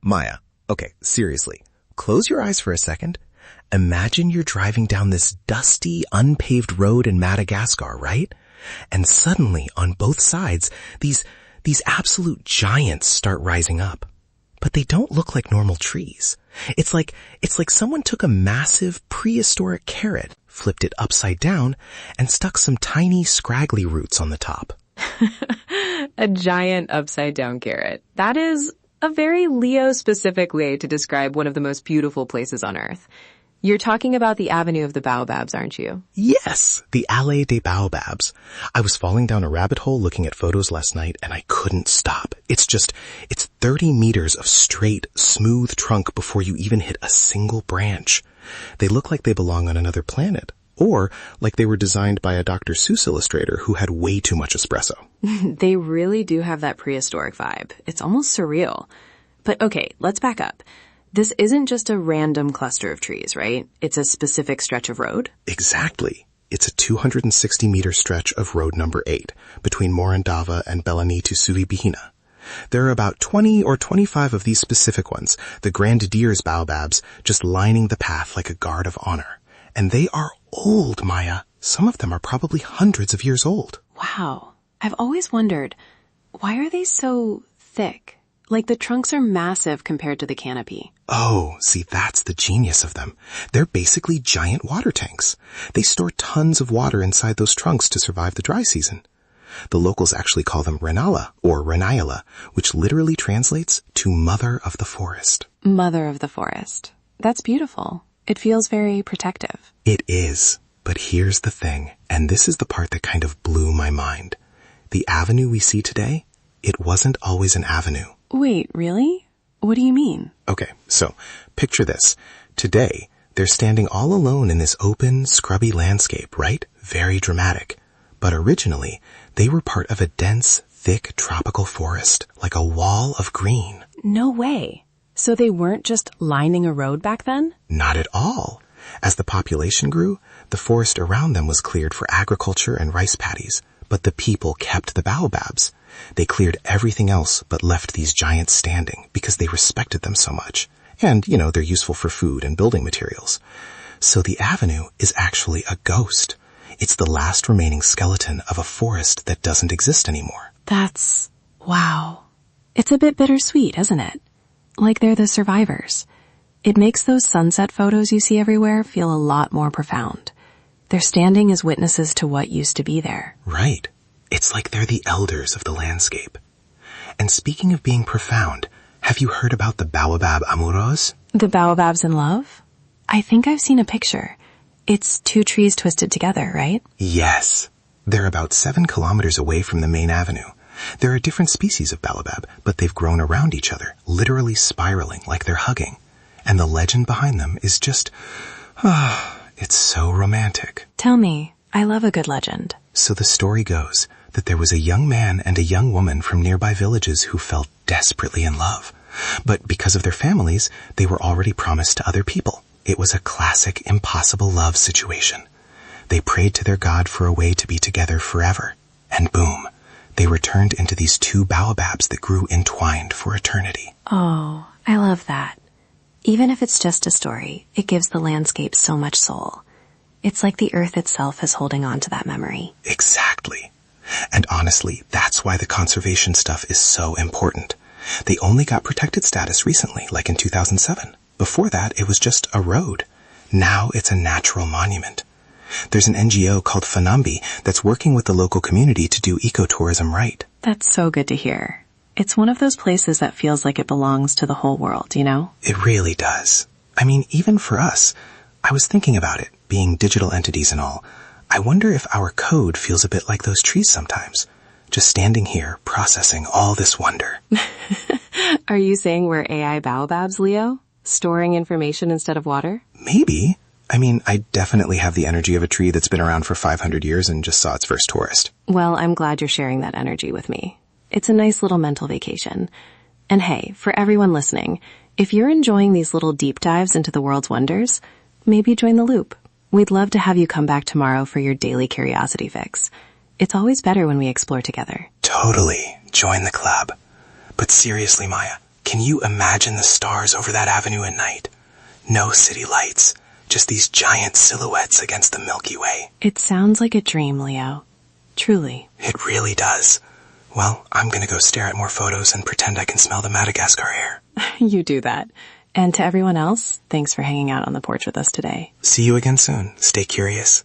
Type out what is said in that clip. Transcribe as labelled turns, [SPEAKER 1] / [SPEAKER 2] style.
[SPEAKER 1] Maya, okay, seriously, close your eyes for a second. Imagine you're driving down this dusty, unpaved road in Madagascar, right? And suddenly, on both sides, these absolute giants start rising up. But they don't look like normal trees. It's like someone took a massive prehistoric carrot, flipped it upside down, and stuck some tiny scraggly roots on the top.
[SPEAKER 2] A giant upside-down carrot. That is a very Leo-specific way to describe one of the most beautiful places on Earth. You're talking about the Avenue of the Baobabs, aren't you?
[SPEAKER 1] Yes, the Allée des Baobabs. I was falling down a rabbit hole looking at photos last night, and I couldn't stop. It's 30 meters of straight, smooth trunk before you even hit a single branch. They look like they belong on another planet, or like they were designed by a Dr. Seuss illustrator who had way too much espresso.
[SPEAKER 2] They really do have that prehistoric vibe. It's almost surreal. But okay, let's back up. This isn't just a random cluster of trees, right? It's a specific stretch of road?
[SPEAKER 1] Exactly. It's a 260-meter stretch of road number 8 between Morondava and Bellany to Suribihina. There are about 20 or 25 of these specific ones, the Grenadier's baobabs, just lining the path like a guard of honor. And they are old, Maya. Some of them are probably hundreds of years old.
[SPEAKER 2] Wow. I've always wondered, why are they so thick? Like the trunks are massive compared to the canopy.
[SPEAKER 1] Oh, see, that's the genius of them. They're basically giant water tanks. They store tons of water inside those trunks to survive the dry season. The locals actually call them Renala, or Renayala, which literally translates to Mother of the Forest.
[SPEAKER 2] Mother of the Forest. That's beautiful. It feels very protective.
[SPEAKER 1] It is. But here's the thing, and this is the part that kind of blew my mind. The avenue we see today, it wasn't always an avenue.
[SPEAKER 2] Wait, really? What do you mean?
[SPEAKER 1] Okay, so picture this. Today, they're standing all alone in this open, scrubby landscape, right? Very dramatic. But originally, they were part of a dense, thick tropical forest, like a wall of green.
[SPEAKER 2] No way. So they weren't just lining a road back then?
[SPEAKER 1] Not at all. As the population grew, the forest around them was cleared for agriculture and rice paddies. But the people kept the baobabs. They cleared everything else but left these giants standing because they respected them so much. And, they're useful for food and building materials. So the avenue is actually a ghost. It's the last remaining skeleton of a forest that doesn't exist anymore.
[SPEAKER 2] Wow. It's a bit bittersweet, isn't it? Like they're the survivors. It makes those sunset photos you see everywhere feel a lot more profound. They're standing as witnesses to what used to be there.
[SPEAKER 1] Right. It's like they're the elders of the landscape. And speaking of being profound, have you heard about the Baobab amoureuse?
[SPEAKER 2] The baobabs in love? I think I've seen a picture. It's 2 trees twisted together, right?
[SPEAKER 1] Yes. They're about 7 kilometers away from the main avenue. There are different species of baobab, but they've grown around each other, literally spiraling like they're hugging. And the legend behind them is just... it's so romantic.
[SPEAKER 2] Tell me. I love a good legend.
[SPEAKER 1] So the story goes that there was a young man and a young woman from nearby villages who fell desperately in love. But because of their families, they were already promised to other people. It was a classic impossible love situation. They prayed to their God for a way to be together forever. And boom, they were turned into these 2 baobabs that grew entwined for eternity.
[SPEAKER 2] Oh, I love that. Even if it's just a story, it gives the landscape so much soul. It's like the earth itself is holding on to that memory.
[SPEAKER 1] Exactly. And honestly, that's why the conservation stuff is so important. They only got protected status recently, like in 2007. Before that, it was just a road. Now it's a natural monument. There's an NGO called Menabe that's working with the local community to do ecotourism right.
[SPEAKER 2] That's so good to hear. It's one of those places that feels like it belongs to the whole world,
[SPEAKER 1] It really does. I mean, even for us, I was thinking about it, being digital entities and all. I wonder if our code feels a bit like those trees sometimes. Just standing here, processing all this wonder.
[SPEAKER 2] Are you saying we're AI baobabs, Leo? Storing information instead of water?
[SPEAKER 1] Maybe. I mean, I definitely have the energy of a tree that's been around for 500 years and just saw its first tourist.
[SPEAKER 2] Well, I'm glad you're sharing that energy with me. It's a nice little mental vacation. And hey, for everyone listening, if you're enjoying these little deep dives into the world's wonders, maybe join the loop. We'd love to have you come back tomorrow for your daily curiosity fix. It's always better when we explore together.
[SPEAKER 1] Totally. Join the club. But But seriously, Maya, can you imagine the stars over that avenue at night? No city lights, just these giant silhouettes against the Milky Way.
[SPEAKER 2] It sounds like a dream, Leo. Truly.
[SPEAKER 1] It really does. Well, I'm gonna go stare at more photos and pretend I can smell the Madagascar air.
[SPEAKER 2] You do that. And to everyone else, thanks for hanging out on the porch with us today.
[SPEAKER 1] See you again soon. Stay curious.